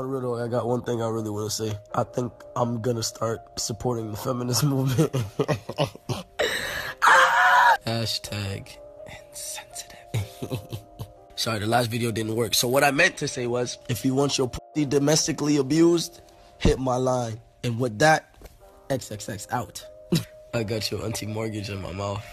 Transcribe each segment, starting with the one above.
On real though, I got one thing I really want to say. I think I'm gonna start supporting the feminist movement. Hashtag insensitive. Sorry, the last video didn't work. So what I meant to say was, if you want your pussy domestically abused, hit my line. And with that, XXX out. I got your auntie mortgage in my mouth.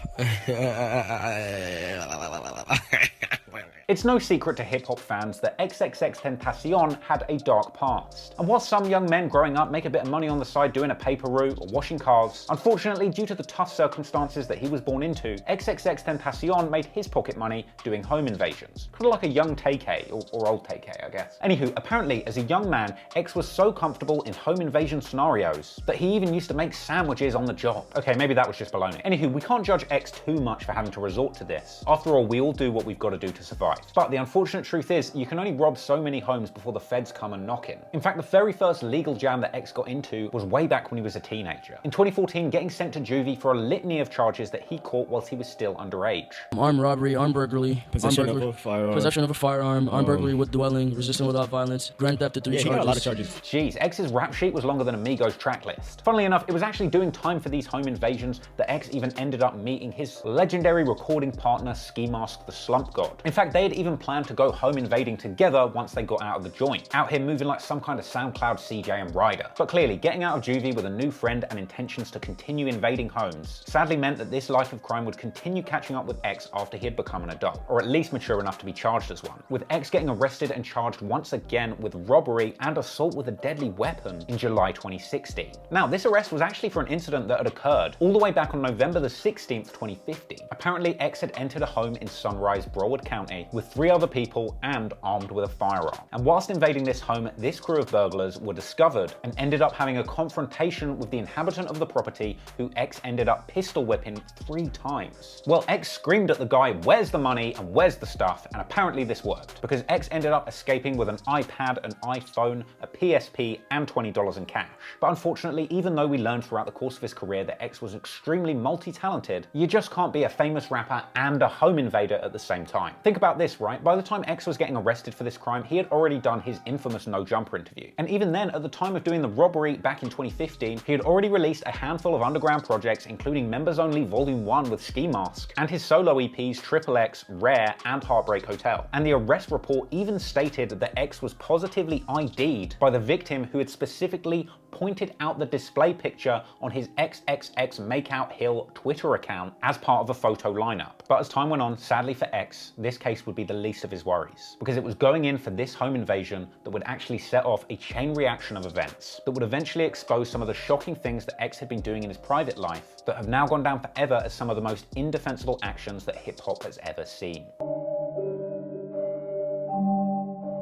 It's no secret to hip-hop fans that XXXTentacion had a dark past. And while some young men growing up make a bit of money on the side doing a paper route or washing cars, unfortunately, due to the tough circumstances that he was born into, XXXTentacion made his pocket money doing home invasions. Kind of like a young Tay-K, or old Tay-K, I guess. Anywho, apparently, as a young man, X was so comfortable in home invasion scenarios that he even used to make sandwiches on the job. Okay, maybe that was just baloney. Anywho, we can't judge X too much for having to resort to this. After all, we all do what we've got to do to survive. But the unfortunate truth is, you can only rob so many homes before the feds come and knock in. In fact, the very first legal jam that X got into was way back when he was a teenager. In 2014, getting sent to juvie for a litany of charges that he caught whilst he was still underage. Armed robbery, armed burglary, possession of a firearm, armed burglary with dwelling, resisting without violence, grand theft to 3 charges. He got a lot of charges. Jeez, X's rap sheet was longer than Amigos track list. Funnily enough, it was actually doing time for these home invasions that X even ended up meeting his legendary recording partner, Ski Mask the Slump God. In fact, they had even planned to go home invading together once they got out of the joint, out here moving like some kind of SoundCloud CJ and Ryder. But clearly, getting out of juvie with a new friend and intentions to continue invading homes sadly meant that this life of crime would continue catching up with X after he had become an adult, or at least mature enough to be charged as one, with X getting arrested and charged once again with robbery and assault with a deadly weapon in July 2016. Now, this arrest was actually for an incident that had occurred all the way back on November the 16th, 2015. Apparently, X had entered a home in Sunrise, Broward County with 3 other people and armed with a firearm. And whilst invading this home, this crew of burglars were discovered and ended up having a confrontation with the inhabitant of the property, who X ended up pistol whipping 3 times. Well, X screamed at the guy, "Where's the money and where's the stuff?" And apparently this worked, because X ended up escaping with an iPad, an iPhone, a PSP, and $20 in cash. But unfortunately, even though we learned throughout the course of his career that X was extremely multi-talented, you just can't be a famous rapper and a home invader at the same time. Think about this, right? By the time X was getting arrested for this crime, he had already done his infamous No Jumper interview. And even then, at the time of doing the robbery back in 2015, he had already released a handful of underground projects, including Members Only Volume 1 with Ski Mask, and his solo EPs XXX, Rare, and Heartbreak Hotel. And the arrest report even stated that X was positively ID'd by the victim, who had specifically pointed out the display picture on his XXX Makeout Hill Twitter account as part of a photo lineup. But as time went on, sadly for X, this case would be the least of his worries, because it was going in for this home invasion that would actually set off a chain reaction of events that would eventually expose some of the shocking things that X had been doing in his private life that have now gone down forever as some of the most indefensible actions that hip-hop has ever seen.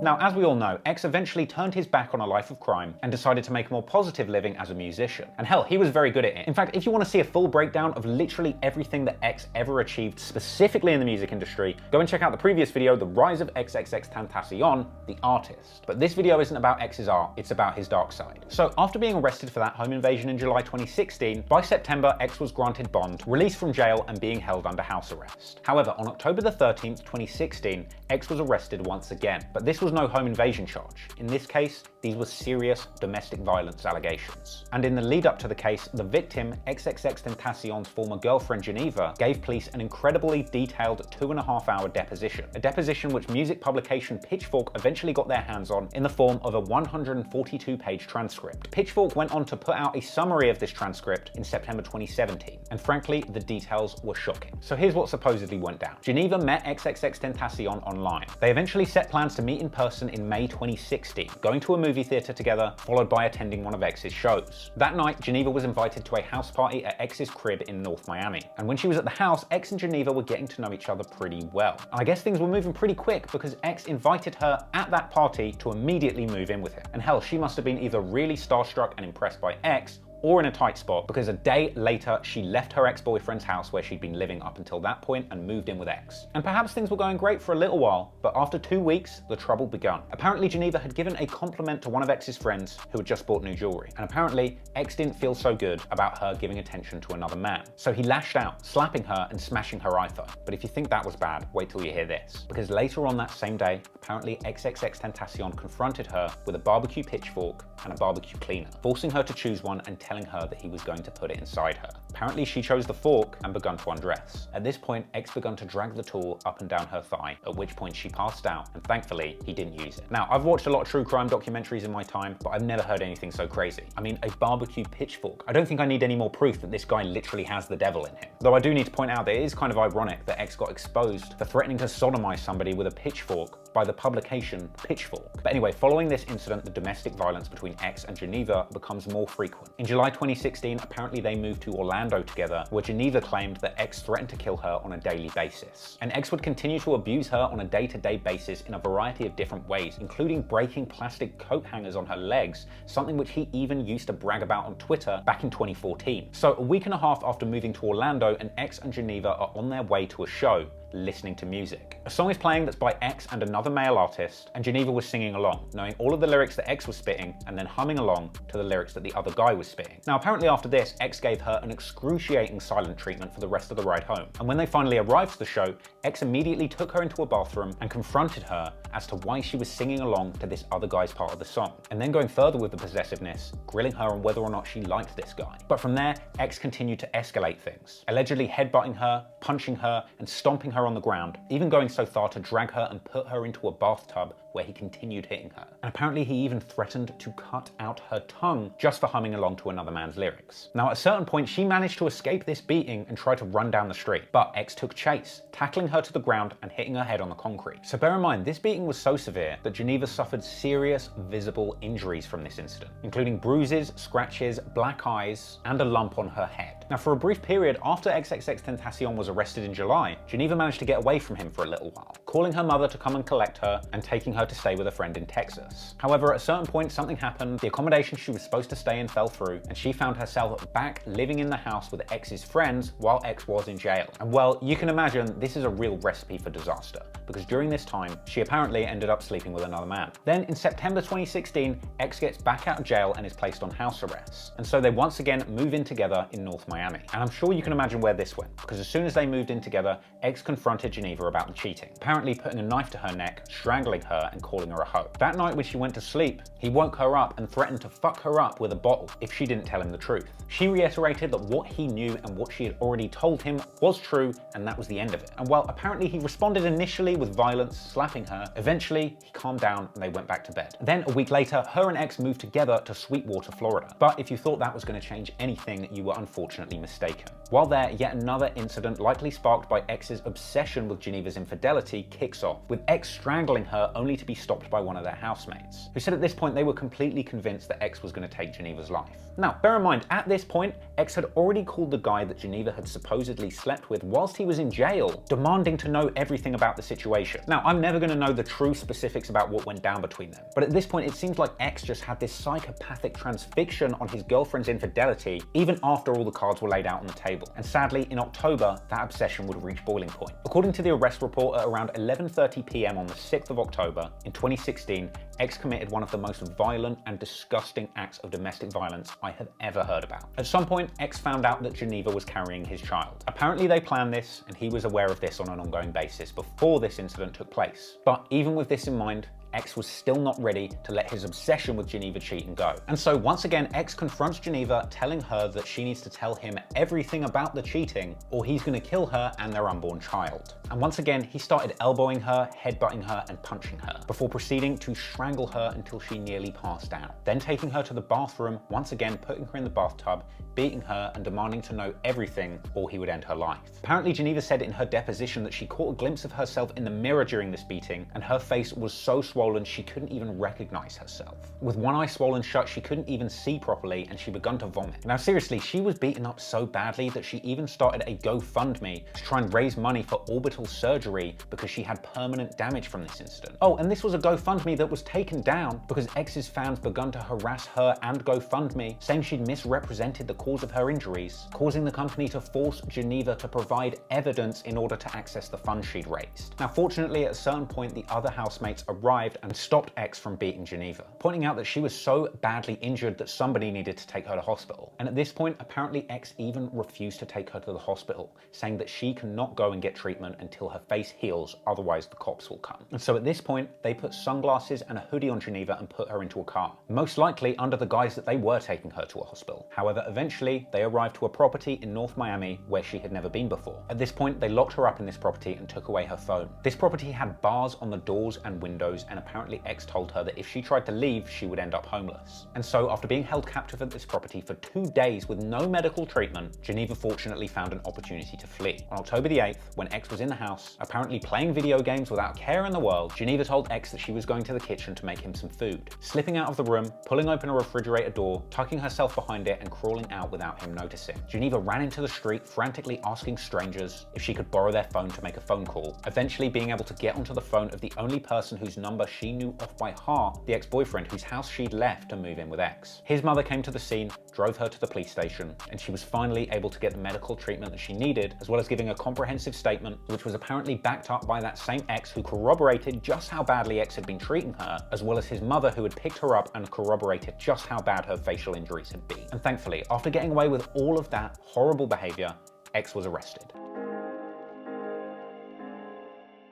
Now, as we all know, X eventually turned his back on a life of crime and decided to make a more positive living as a musician. And hell, he was very good at it. In fact, if you want to see a full breakdown of literally everything that X ever achieved specifically in the music industry, go and check out the previous video, The Rise of XXXTentacion, the artist. But this video isn't about X's art, it's about his dark side. So after being arrested for that home invasion in July 2016, by September, X was granted bond, released from jail, and being held under house arrest. However, on October the 13th, 2016, X was arrested once again, but this was no home invasion charge. In this case, these were serious domestic violence allegations. And in the lead up to the case, the victim, XXXTentacion's former girlfriend Geneva, gave police an incredibly detailed 2.5-hour deposition. A deposition which music publication Pitchfork eventually got their hands on in the form of a 142-page transcript. Pitchfork went on to put out a summary of this transcript in September 2017, and frankly, the details were shocking. So here's what supposedly went down. Geneva met XXXTentacion online. They eventually set plans to meet in person in May 2016, going to a movie theater together, followed by attending one of X's shows. That night, Geneva was invited to a house party at X's crib in North Miami. And when she was at the house, X and Geneva were getting to know each other pretty well. And I guess things were moving pretty quick, because X invited her at that party to immediately move in with him. And hell, she must have been either really starstruck and impressed by X, or in a tight spot, because a day later she left her ex-boyfriend's house where she'd been living up until that point and moved in with X. And perhaps things were going great for a little while, but after 2 weeks, the trouble begun. Apparently Geneva had given a compliment to one of X's friends who had just bought new jewelry, and apparently X didn't feel so good about her giving attention to another man. So he lashed out, slapping her and smashing her iPhone. But if you think that was bad, wait till you hear this. Because later on that same day, apparently XXXTENTACION confronted her with a barbecue pitchfork and a barbecue cleaner, forcing her to choose one and telling her that he was going to put it inside her. Apparently she chose the fork and begun to undress. At this point, X began to drag the tool up and down her thigh, at which point she passed out, and thankfully he didn't use it. Now, I've watched a lot of true crime documentaries in my time, but I've never heard anything so crazy. I mean, a barbecue pitchfork. I don't think I need any more proof that this guy literally has the devil in him. Though I do need to point out that it is kind of ironic that X got exposed for threatening to sodomize somebody with a pitchfork by the publication Pitchfork. But anyway, following this incident, the domestic violence between X and Geneva becomes more frequent. In July 2016, apparently they moved to Orlando together, where Geneva claimed that X threatened to kill her on a daily basis. And X would continue to abuse her on a day-to-day basis in a variety of different ways, including breaking plastic coat hangers on her legs, something which he even used to brag about on Twitter back in 2014. So a week and a half after moving to Orlando, and X and Geneva are on their way to a show, listening to music. A song is playing that's by X and another male artist, and Geneva was singing along, knowing all of the lyrics that X was spitting and then humming along to the lyrics that the other guy was spitting. Now apparently after this, X gave her an excruciating silent treatment for the rest of the ride home. And when they finally arrived to the show, X immediately took her into a bathroom and confronted her as to why she was singing along to this other guy's part of the song. And then going further with the possessiveness, grilling her on whether or not she liked this guy. But from there, X continued to escalate things, allegedly headbutting her, punching her, and stomping her on the ground, even going so far to drag her and put her into a bathtub where he continued hitting her. And apparently he even threatened to cut out her tongue just for humming along to another man's lyrics. Now at a certain point, she managed to escape this beating and try to run down the street, but X took chase, tackling her to the ground and hitting her head on the concrete. So bear in mind, this beating was so severe that Geneva suffered serious visible injuries from this incident, including bruises, scratches, black eyes, and a lump on her head. Now for a brief period after XXXTentacion was arrested in July, Geneva managed to get away from him for a little while, calling her mother to come and collect her and taking her to stay with a friend in Texas. However, at a certain point, something happened, the accommodation she was supposed to stay in fell through, and she found herself back living in the house with X's friends while X was in jail. And well, you can imagine this is a real recipe for disaster, because during this time, she apparently ended up sleeping with another man. Then in September 2016, X gets back out of jail and is placed on house arrest. And so they once again move in together in North Miami. And I'm sure you can imagine where this went, because as soon as they moved in together, X confronted Geneva about the cheating, apparently putting a knife to her neck, strangling her, and calling her a hoe. That night when she went to sleep, he woke her up and threatened to fuck her up with a bottle if she didn't tell him the truth. She reiterated that what he knew and what she had already told him was true, and that was the end of it. And while apparently he responded initially with violence, slapping her, eventually he calmed down and they went back to bed. Then a week later, her and X moved together to Sweetwater, Florida. But if you thought that was going to change anything, you were unfortunately mistaken. While there, yet another incident, likely sparked by X's obsession with Geneva's infidelity, kicks off, with X strangling her only to be stopped by one of their housemates, who said at this point they were completely convinced that X was going to take Geneva's life. Now, bear in mind, at this point, X had already called the guy that Geneva had supposedly slept with whilst he was in jail, demanding to know everything about the situation. Now, I'm never going to know the true specifics about what went down between them, but at this point, it seems like X just had this psychopathic transfixion on his girlfriend's infidelity, even after all the cards were laid out on the table. And sadly, in October, that obsession would reach boiling point. According to the arrest report, at around 11:30 p.m. on the 6th of October in 2016, X committed one of the most violent and disgusting acts of domestic violence I have ever heard about. At some point, X found out that Geneva was carrying his child. Apparently they planned this, and he was aware of this on an ongoing basis before this incident took place. But even with this in mind, X was still not ready to let his obsession with Geneva cheat and go. And so once again, X confronts Geneva, telling her that she needs to tell him everything about the cheating, or he's going to kill her and their unborn child. And once again, he started elbowing her, headbutting her, and punching her, before proceeding to strangle her until she nearly passed out. Then taking her to the bathroom, once again putting her in the bathtub, beating her, and demanding to know everything, or he would end her life. Apparently, Geneva said in her deposition that she caught a glimpse of herself in the mirror during this beating, and her face was so swollen swollen she couldn't even recognize herself. With one eye swollen shut, she couldn't even see properly and she begun to vomit. Now seriously, she was beaten up so badly that she even started a GoFundMe to try and raise money for orbital surgery because she had permanent damage from this incident. Oh, and this was a GoFundMe that was taken down because X's fans begun to harass her and GoFundMe, saying she'd misrepresented the cause of her injuries, causing the company to force Geneva to provide evidence in order to access the funds she'd raised. Now fortunately, at a certain point, the other housemates arrived and stopped X from beating Geneva, pointing out that she was so badly injured that somebody needed to take her to hospital. And at this point, apparently X even refused to take her to the hospital, saying that she cannot go and get treatment until her face heals, otherwise the cops will come. And so at this point, they put sunglasses and a hoodie on Geneva and put her into a car, most likely under the guise that they were taking her to a hospital. However, eventually they arrived to a property in North Miami where she had never been before. At this point, they locked her up in this property and took away her phone. This property had bars on the doors and windows, and apparently X told her that if she tried to leave, she would end up homeless. And so after being held captive at this property for 2 days with no medical treatment, Geneva fortunately found an opportunity to flee. On October the 8th, when X was in the house, apparently playing video games without a care in the world, Geneva told X that she was going to the kitchen to make him some food. Slipping out of the room, pulling open a refrigerator door, tucking herself behind it and crawling out without him noticing. Geneva ran into the street, frantically asking strangers if she could borrow their phone to make a phone call, eventually being able to get onto the phone of the only person whose number she knew off by heart, the ex-boyfriend whose house she'd left to move in with X. His mother came to the scene, drove her to the police station, and she was finally able to get the medical treatment that she needed, as well as giving a comprehensive statement, which was apparently backed up by that same X who corroborated just how badly X had been treating her, as well as his mother who had picked her up and corroborated just how bad her facial injuries had been. And thankfully, after getting away with all of that horrible behavior, X was arrested.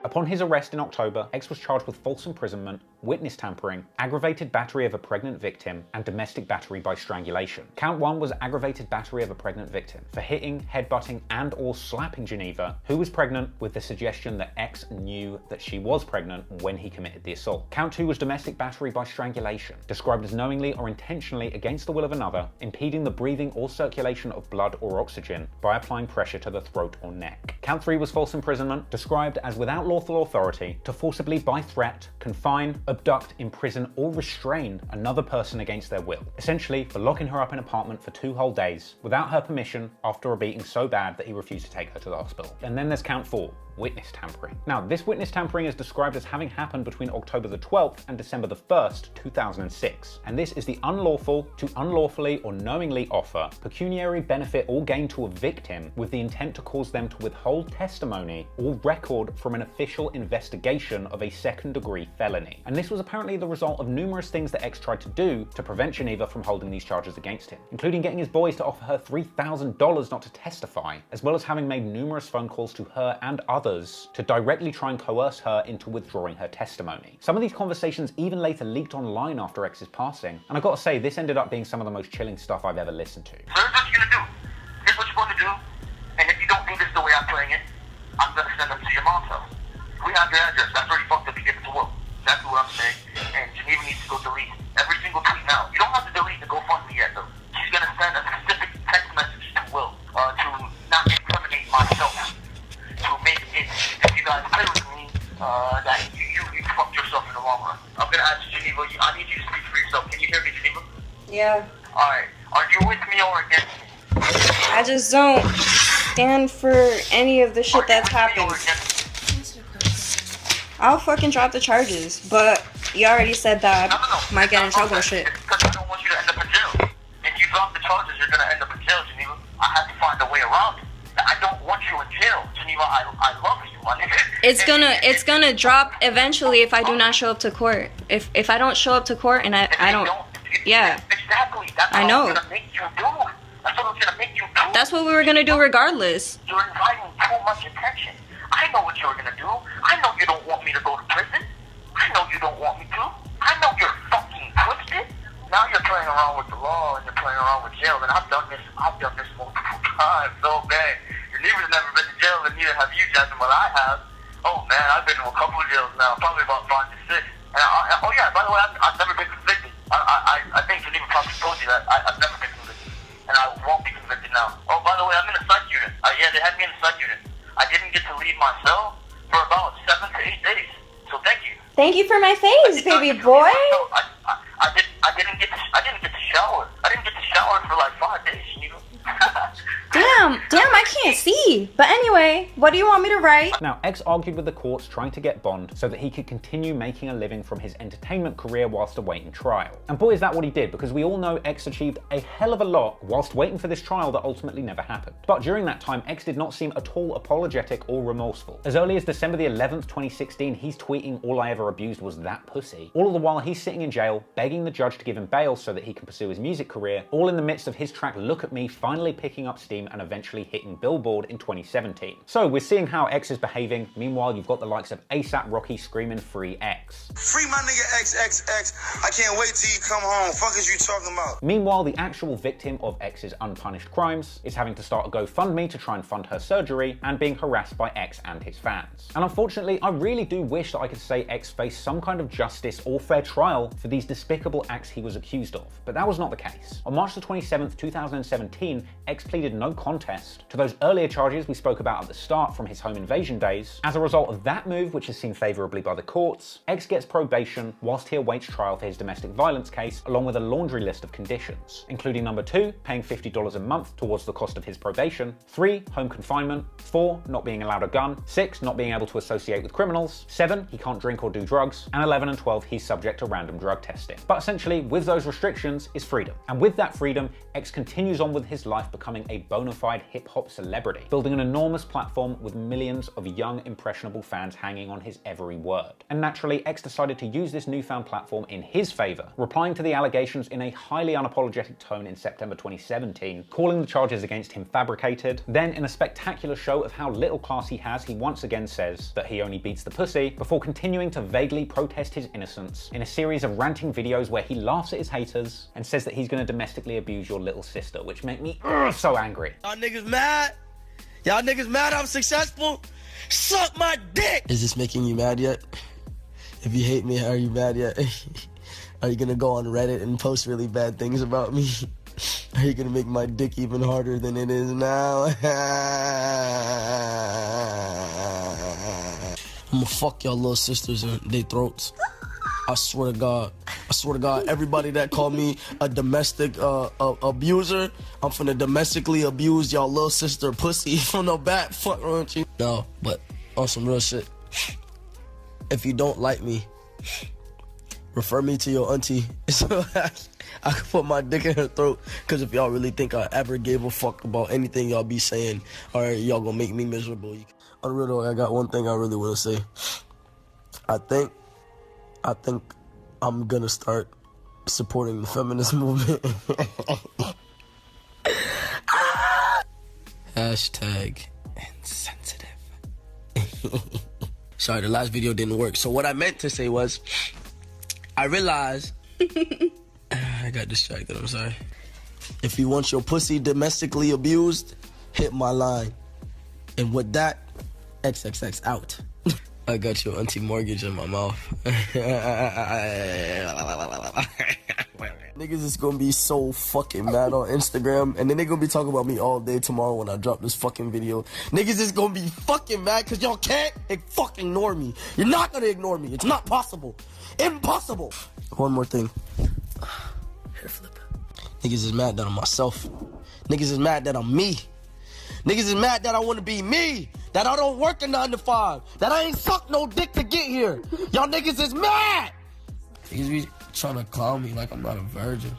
Upon his arrest in October, X was charged with false imprisonment, witness tampering, aggravated battery of a pregnant victim, and domestic battery by strangulation. Count 1 was aggravated battery of a pregnant victim for hitting, headbutting, and or slapping Geneva, who was pregnant, with the suggestion that X knew that she was pregnant when he committed the assault. Count 2 was domestic battery by strangulation, described as knowingly or intentionally against the will of another, impeding the breathing or circulation of blood or oxygen by applying pressure to the throat or neck. Count 3 was false imprisonment, described as without lawful authority to forcibly by threat, confine, abduct, imprison, or restrain another person against their will. Essentially, for locking her up in an apartment for 2 whole days without her permission after a beating so bad that he refused to take her to the hospital. And then there's count 4, witness tampering. Now, this witness tampering is described as having happened between October the 12th and December the 1st, 2006. And this is the unlawful to unlawfully or knowingly offer pecuniary benefit or gain to a victim with the intent to cause them to withhold testimony or record from an official investigation of a second-degree felony. And this was apparently the result of numerous things that X tried to do to prevent Geneva from holding these charges against him, including getting his boys to offer her $3,000 not to testify, as well as having made numerous phone calls to her and others to directly try and coerce her into withdrawing her testimony. Some of these conversations even later leaked online after X's passing, and I gotta say, this ended up being some of the most chilling stuff I've ever listened to. So here's what you're gonna do. Here's what you're going to do, and if you don't think this is the way I'm playing it, I'm gonna send them to your mom's house. We have your address. That's already fucked up. You give it to Will. That's what I'm saying. And Geneva needs to go delete every single tweet now. You don't have to delete the GoFundMe yet, though. She's gonna send a specific text message to Will to not incriminate myself. To make it, if you guys play with me, that you fucked yourself in the long run. I'm gonna ask Geneva. I need you to speak for yourself. Can you hear me, Geneva? Yeah. All right. Are you with me or against me? I just don't stand for any of the shit that's happened. I'll fucking drop the charges, but you already said that I might get in trouble and shit. Because I don't want you to end up in jail. If you drop the charges, you're gonna end up in jail, Geneva. I have to find a way around it. I don't want you in jail, Geneva. I love you, my nigga. It's gonna drop eventually if I do not show up to court. If I don't show up to court and I don't. Yeah. Exactly. That's what I know. I'm gonna make you do. That's what I'm gonna make you do. That's what we were gonna do regardless. You're inviting too much attention. I know what you're gonna do. I know you don't want me to go to prison. I know you don't want me to. I know you're fucking twisted. Now you're playing around with the law and you're playing around with jail. And I've done this multiple times. So bad. Geneva's never been to jail, and neither have you, Jasmine. But I have. Oh man, I've been to a couple of jails now, probably about 5 to 6. And oh yeah, by the way, I've never been convicted. I think Geneva probably told you that. I've never been convicted, and I won't be convicted now. Oh, by the way, I'm in a psych unit. Yeah, they had me in a psych unit. I didn't get to leave my cell for about 7 to 8 days. So thank you. Thank you for my face, baby boy. I didn't get to shower. I didn't get to shower for like 5 days, you know. Damn, I can't see. But anyway, what do you want me to write? Now, X argued with the courts trying to get bond so that he could continue making a living from his entertainment career whilst awaiting trial. And boy, is that what he did, because we all know X achieved a hell of a lot whilst waiting for this trial that ultimately never happened. But during that time, X did not seem at all apologetic or remorseful. As early as December the 11th, 2016, he's tweeting, "All I ever abused was that pussy." All the while he's sitting in jail, begging the judge to give him bail so that he can pursue his music career, all in the midst of his track Look At Me finally picking up steam and eventually hitting Billboard in 2017. So we're seeing how X is behaving. Meanwhile, you've got the likes of ASAP Rocky screaming "Free X." Free my nigga XXX. I can't wait till you come home. Fuck is you talking about? Meanwhile, the actual victim of X's unpunished crimes is having to start a GoFundMe to try and fund her surgery and being harassed by X and his fans. And unfortunately, I really do wish that I could say X faced some kind of justice or fair trial for these despicable acts he was accused of, but that was not the case. On March the 27th, 2017, X pleaded no contest to those earlier charges we spoke about at the start from his home invasion days. As a result of that move, which is seen favourably by the courts, X gets probation whilst he awaits trial for his domestic violence case, along with a laundry list of conditions, including number 2, paying $50 a month towards the cost of his probation, 3, home confinement, 4, not being allowed a gun, 6, not being able to associate with criminals, 7, he can't drink or do drugs, and 11 and 12, he's subject to random drug testing. But essentially, with those restrictions is freedom. And with that freedom, X continues on with his life becoming a bona fide hip-hop celebrity, building an enormous platform with millions of young, impressionable fans hanging on his every word. And naturally, X decided to use this newfound platform in his favour, replying to the allegations in a highly unapologetic tone in September 2017, calling the charges against him fabricated. Then, in a spectacular show of how little class he has, he once again says that he only beats the pussy, before continuing to vaguely protest his innocence in a series of ranting videos where he laughs at his haters and says that he's going to domestically abuse your little sister, which make me so angry. Y'all niggas mad? Y'all niggas mad I'm successful? Suck my dick! Is this making you mad yet? If you hate me, are you mad yet? Are you gonna go on Reddit and post really bad things about me? Are you gonna make my dick even harder than it is now? I'm gonna fuck y'all little sisters in their throats. I swear to God. I swear to God, everybody that called me a domestic abuser, I'm finna domestically abuse y'all little sister pussy from the back. Fuck wrong with you? No, but on some real shit. If you don't like me, refer me to your auntie so I can put my dick in her throat. Because if y'all really think I ever gave a fuck about anything y'all be saying, alright, y'all gonna make me miserable. On real though, I got one thing I really wanna say. I think I'm gonna start supporting the feminist movement. Hashtag insensitive. Sorry, the last video didn't work. So what I meant to say was, I realized, I got distracted, I'm sorry. If you want your pussy domestically abused, hit my line. And with that, XXX out. I got your auntie mortgage in my mouth. Niggas is gonna be so fucking mad on Instagram, and then they gonna be talking about me all day tomorrow when I drop this fucking video. Niggas is gonna be fucking mad because y'all can't fucking ignore me. You're not gonna ignore me. It's not possible. Impossible. One more thing. Hair flip. Niggas is mad that I'm myself. Niggas is mad that I'm me. Niggas is mad that I wanna be me. That I don't work a 9 to 5. That I ain't suck no dick to get here. Y'all niggas is mad. Niggas be trying to clown me like I'm not a virgin.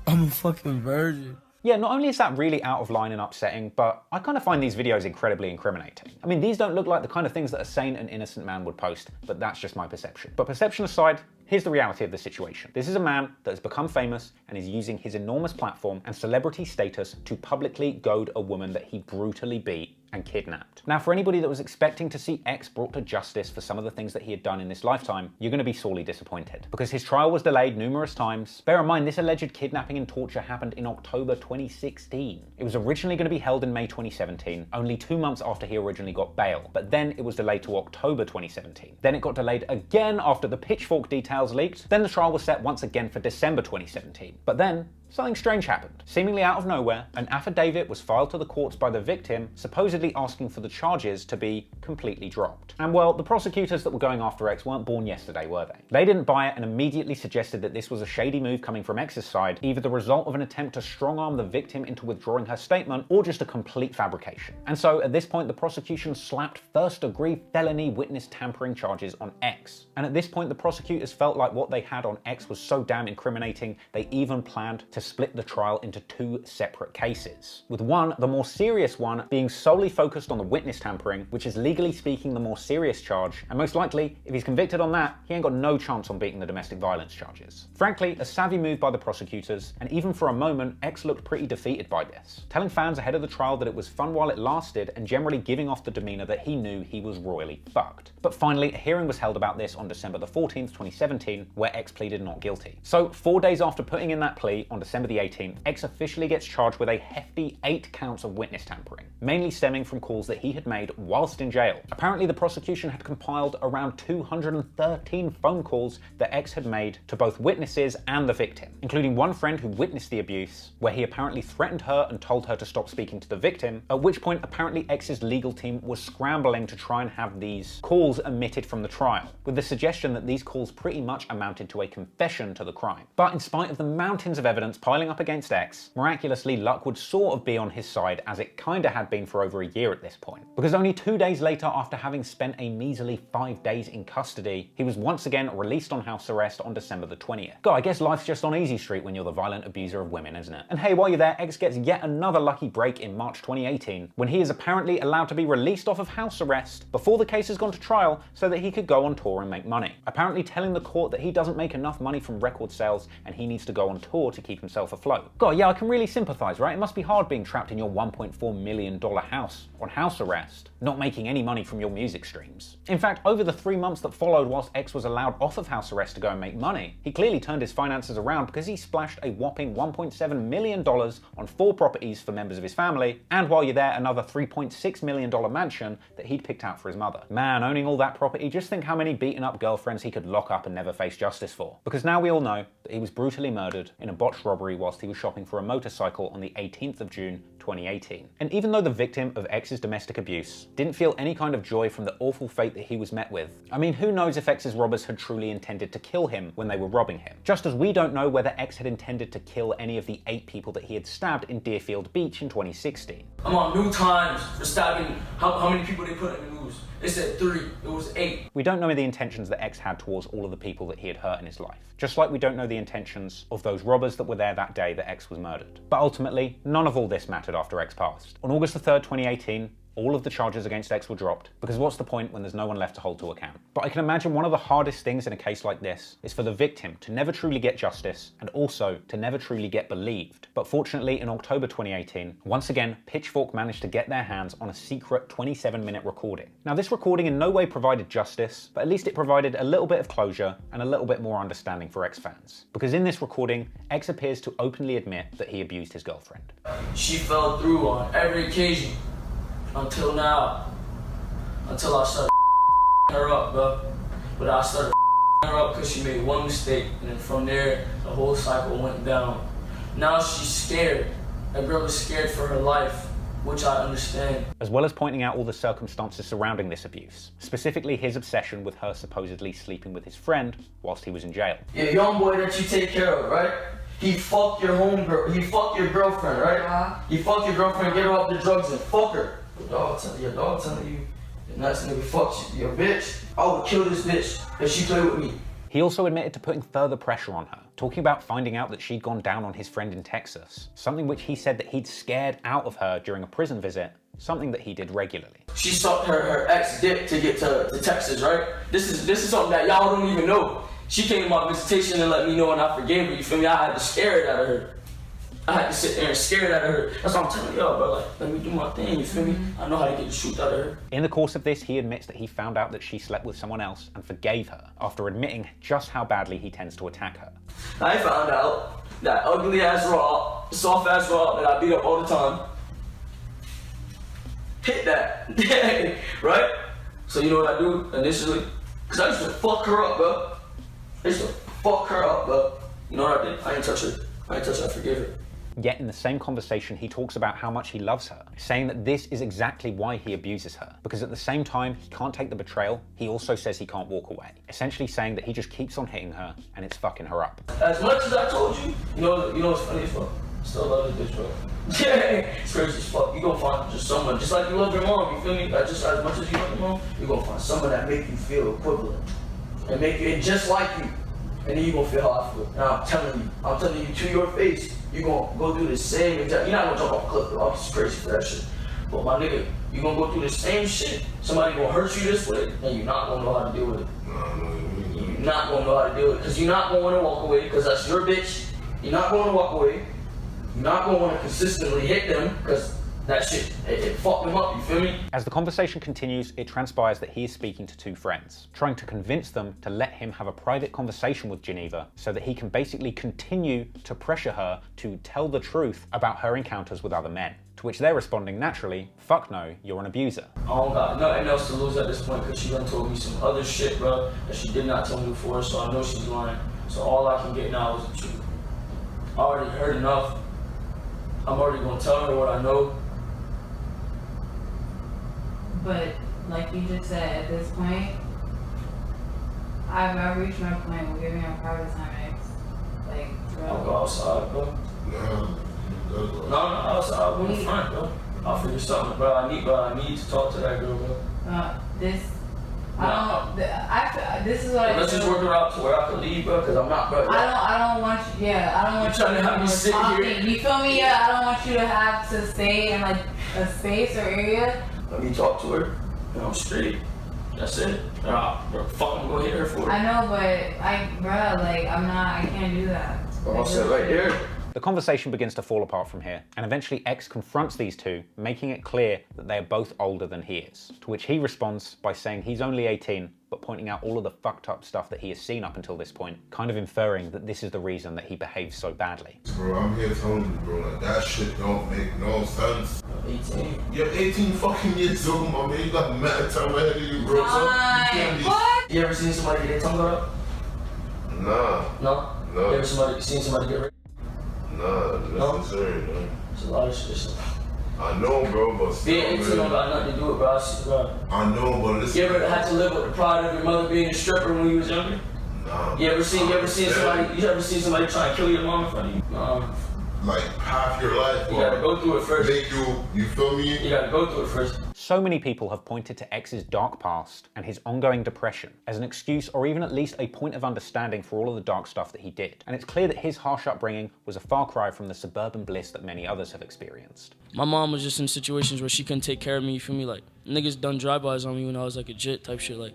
I'm a fucking virgin. Yeah, not only is that really out of line and upsetting, but I kind of find these videos incredibly incriminating. I mean, these don't look like the kind of things that a sane and innocent man would post, but that's just my perception. But perception aside, here's the reality of the situation. This is a man that has become famous and is using his enormous platform and celebrity status to publicly goad a woman that he brutally beat and kidnapped. Now, for anybody that was expecting to see X brought to justice for some of the things that he had done in this lifetime, you're going to be sorely disappointed, because his trial was delayed numerous times. Bear in mind, this alleged kidnapping and torture happened in October 2016. It was originally going to be held in May 2017, only 2 months after he originally got bail, but then it was delayed to October 2017. Then it got delayed again after the pitchfork details leaked. Then the trial was set once again for December 2017. But then something strange happened. Seemingly out of nowhere, an affidavit was filed to the courts by the victim, supposedly asking for the charges to be completely dropped. And well, the prosecutors that were going after X weren't born yesterday, were they? They didn't buy it and immediately suggested that this was a shady move coming from X's side, either the result of an attempt to strong-arm the victim into withdrawing her statement, or just a complete fabrication. And so at this point, the prosecution slapped first-degree felony witness tampering charges on X. And at this point, the prosecutors felt like what they had on X was so damn incriminating, they even planned to split the trial into 2 separate cases. With one, the more serious one, being solely focused on the witness tampering, which is legally speaking the more serious charge, and most likely, if he's convicted on that, he ain't got no chance on beating the domestic violence charges. Frankly, a savvy move by the prosecutors, and even for a moment, X looked pretty defeated by this, telling fans ahead of the trial that it was fun while it lasted, and generally giving off the demeanor that he knew he was royally fucked. But finally, a hearing was held about this on December the 14th, 2017, where X pleaded not guilty. So 4 days after putting in that plea, on December the 18th, X officially gets charged with a hefty 8 counts of witness tampering, mainly stemming from calls that he had made whilst in jail. Apparently, the prosecution had compiled around 213 phone calls that X had made to both witnesses and the victim, including one friend who witnessed the abuse, where he apparently threatened her and told her to stop speaking to the victim, at which point apparently X's legal team was scrambling to try and have these calls omitted from the trial, with the suggestion that these calls pretty much amounted to a confession to the crime. But in spite of the mountains of evidence piling up against X, miraculously luck would sort of be on his side, as it kinda had been for over a year at this point. Because only 2 days later, after having spent a measly 5 days in custody, he was once again released on house arrest on December the 20th. God, I guess life's just on easy street when you're the violent abuser of women, isn't it? And hey, while you're there, X gets yet another lucky break in March 2018, when he is apparently allowed to be released off of house arrest before the case has gone to trial so that he could go on tour and make money. Apparently telling the court that he doesn't make enough money from record sales and he needs to go on tour to keep himself afloat. God, yeah, I can really sympathize, right? It must be hard being trapped in your $1.4 million house on house arrest, not making any money from your music streams. In fact, over the 3 months that followed whilst X was allowed off of house arrest to go and make money, he clearly turned his finances around because he splashed a whopping $1.7 million on 4 properties for members of his family, and while you're there, another $3.6 million mansion that he'd picked out for his mother. Man, owning all that property, just think how many beaten up girlfriends he could lock up and never face justice for. Because now we all know that he was brutally murdered in a botched robbery whilst he was shopping for a motorcycle on the 18th of June, 2018. And even though the victim of X's domestic abuse didn't feel any kind of joy from the awful fate that he was met with, I mean, who knows if X's robbers had truly intended to kill him when they were robbing him? Just as we don't know whether X had intended to kill any of the 8 people that he had stabbed in Deerfield Beach in 2016. I'm on New Times for stabbing. How many people they put in the news? They said 3, it was 8. We don't know the intentions that X had towards all of the people that he had hurt in his life, just like we don't know the intentions of those robbers that were there that day that X was murdered. But ultimately, none of all this mattered after X passed. On August the 3rd, 2018, all of the charges against X were dropped, because what's the point when there's no one left to hold to account? But I can imagine one of the hardest things in a case like this is for the victim to never truly get justice, and also to never truly get believed. But fortunately, in October 2018, once again, Pitchfork managed to get their hands on a secret 27-minute recording. Now, this recording in no way provided justice, but at least it provided a little bit of closure and a little bit more understanding for X fans. Because in this recording, X appears to openly admit that he abused his girlfriend. She fell through on every occasion. Until now. Until I started her up, bro. But I started her up because she made one mistake. And then from there, the whole cycle went down. Now she's scared. That girl is scared for her life, which I understand. As well as pointing out all the circumstances surrounding this abuse, specifically his obsession with her supposedly sleeping with his friend whilst he was in jail. Your young boy that you take care of, right? He fucked your homegirl. He fucked your girlfriend, right? He fucked your girlfriend, get her off the drugs and fuck her. Your dog telling you, the nice nigga fucked your bitch. I would kill this bitch if she played with me. He also admitted to putting further pressure on her, talking about finding out that she'd gone down on his friend in Texas, something which he said that he'd scared out of her during a prison visit, something that he did regularly. She sucked her ex dick to get to Texas, right? This is something that y'all don't even know. She came to my visitation and let me know, and I forgave her, you feel me? I had to scare it out of her. I had to sit there and scare it out of her. That's what I'm telling y'all, bro. Like, let me do my thing, you feel me? I know how to get the truth out of her. In the course of this, he admits that he found out that she slept with someone else and forgave her, after admitting just how badly he tends to attack her. I found out that ugly ass Raw, soft ass Raw that I beat up all the time, hit that, right? So you know what I do initially? Cause I used to fuck her up, bro. I used to fuck her up, bro. You know what I did? I didn't touch her. I ain't touch her, I forgive her. Yet in the same conversation, he talks about how much he loves her, saying that this is exactly why he abuses her. Because at the same time, he can't take the betrayal, he also says he can't walk away. Essentially saying that he just keeps on hitting her and it's fucking her up. As much as I told you, you know what's funny as fuck? Still love this bitch, bro. Yeah, it's crazy as fuck. You gonna find just someone, just like you love your mom, you feel me? Just as much as you love your mom, you gonna find someone that make you feel equivalent. And make you just like you. And then you gonna feel how I feel. And I'm telling you to your face, you gonna go through the same exact, you're not gonna jump off a cliff, though. I'm just crazy for that shit. But my nigga, you gonna go through the same shit. Somebody gonna hurt you this way, and you're not gonna know how to deal with it. You're not gonna know how to deal with it, because you're not gonna wanna walk away, because that's your bitch. You're not gonna walk away. You're not gonna wanna consistently hit them, because that shit, it fucked them up, you feel me? As the conversation continues, it transpires that he is speaking to two friends, trying to convince them to let him have a private conversation with Geneva so that he can basically continue to pressure her to tell the truth about her encounters with other men. To which they're responding naturally, fuck no, you're an abuser. I don't got nothing else to lose at this point because she done told me some other shit, bro, that she did not tell me before, so I know she's lying. So all I can get now is the truth. I already heard enough. I'm already gonna tell her what I know. But like you just said, at this point, I've reached my point with giving him private time, X. Like, bro. I'll go outside, bro. No, outside, we're in front, bro. I'll figure something, bro. I need to talk to that girl, bro. This is what Let's just work her out to where I can leave, bro, because I'm not, bro. I don't want you, I don't want you trying to have me sit talking. here. You feel me? Yeah, I don't want you to have to stay in like a space or area. Let me talk to her, and I'm straight. That's it. Bro, fuck, I'm gonna hit her for it. I know, but I can't do that. Bro, I'll sit right there. The conversation begins to fall apart from here, and eventually X confronts these two, making it clear that they are both older than he is. To which he responds by saying he's only 18, but pointing out all of the fucked up stuff that he has seen up until this point, kind of inferring that this is the reason that he behaves so badly. Bro, I'm here telling you, bro, like that shit don't make no sense. 18. You're 18 fucking years old, my man. You got mad time ahead of you, bro. So you can't be... What? You ever seen somebody get their tongue cut up? Nah. No? No. You ever seen somebody get raped? Nah, that's necessary, man. It's a lot of shit. I know, bro, but still, Being 18 don't got nothing to do with it, bro. I know, but listen. You ever had to live with the pride of your mother being a stripper when you was younger? Nah. You ever seen somebody try to kill your mom in front of you? Like half your life, You gotta go through it first. Make you feel me? You gotta go through it first. So many people have pointed to X's dark past and his ongoing depression as an excuse or even at least a point of understanding for all of the dark stuff that he did. And it's clear that his harsh upbringing was a far cry from the suburban bliss that many others have experienced. My mom was just in situations where she couldn't take care of me, you feel me? Like, niggas done drive-bys on me when I was like a jit type shit. Like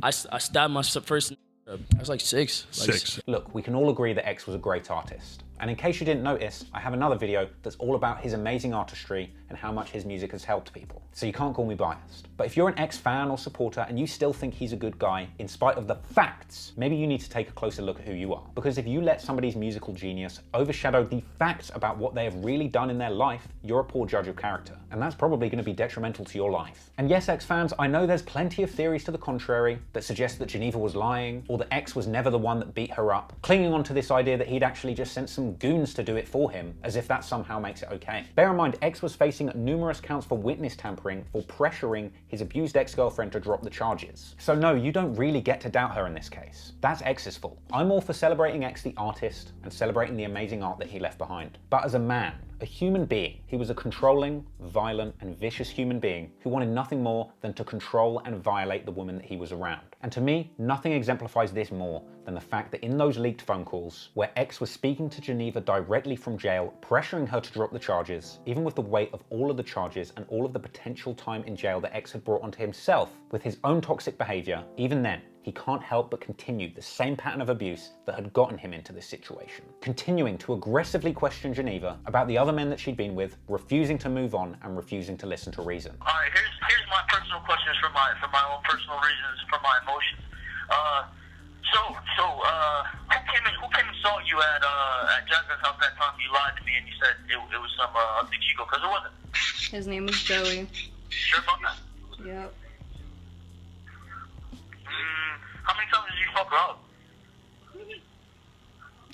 I stabbed my first, I was like six. Look, we can all agree that X was a great artist. And in case you didn't notice, I have another video that's all about his amazing artistry and how much his music has helped people. So you can't call me biased. But if you're an X fan or supporter and you still think he's a good guy, in spite of the facts, maybe you need to take a closer look at who you are. Because if you let somebody's musical genius overshadow the facts about what they have really done in their life, you're a poor judge of character. And that's probably going to be detrimental to your life. And yes, X fans, I know there's plenty of theories to the contrary that suggest that Geneva was lying, or that X was never the one that beat her up, clinging on to this idea that he'd actually just sent some goons to do it for him, as if that somehow makes it okay. Bear in mind, X was facing numerous counts for witness tampering for pressuring his abused ex-girlfriend to drop the charges. So no, you don't really get to doubt her in this case. That's X's fault. I'm all for celebrating X the artist and celebrating the amazing art that he left behind. But as a man, a human being, he was a controlling, violent, and vicious human being who wanted nothing more than to control and violate the woman that he was around. And to me, nothing exemplifies this more than the fact that in those leaked phone calls, where X was speaking to Geneva directly from jail, pressuring her to drop the charges, even with the weight of all of the charges and all of the potential time in jail that X had brought onto himself with his own toxic behavior, even then, he can't help but continue the same pattern of abuse that had gotten him into this situation. Continuing to aggressively question Geneva about the other men that she'd been with, refusing to move on and refusing to listen to reason. Alright, here's my personal questions for my own personal reasons, for my emotions. Who came and saw you at Jasmine's house that time you lied to me and you said it was some ugly Chico, because it wasn't. His name was Joey. Sure about that? Yep. How many times did you fuck her up?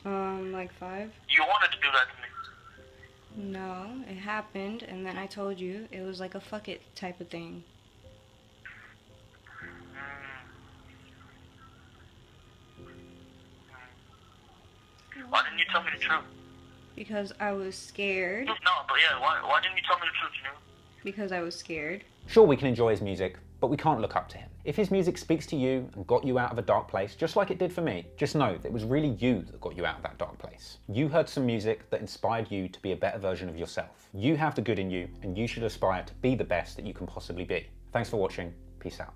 Like 5. You wanted to do that to me. No, it happened, and then I told you it was like a fuck it type of thing. Why didn't you tell me the truth? Because I was scared. No, but yeah, why didn't you tell me the truth, you know? Because I was scared. Sure, we can enjoy his music, but we can't look up to him. If his music speaks to you and got you out of a dark place, just like it did for me, just know that it was really you that got you out of that dark place. You heard some music that inspired you to be a better version of yourself. You have the good in you, and you should aspire to be the best that you can possibly be. Thanks for watching. Peace out.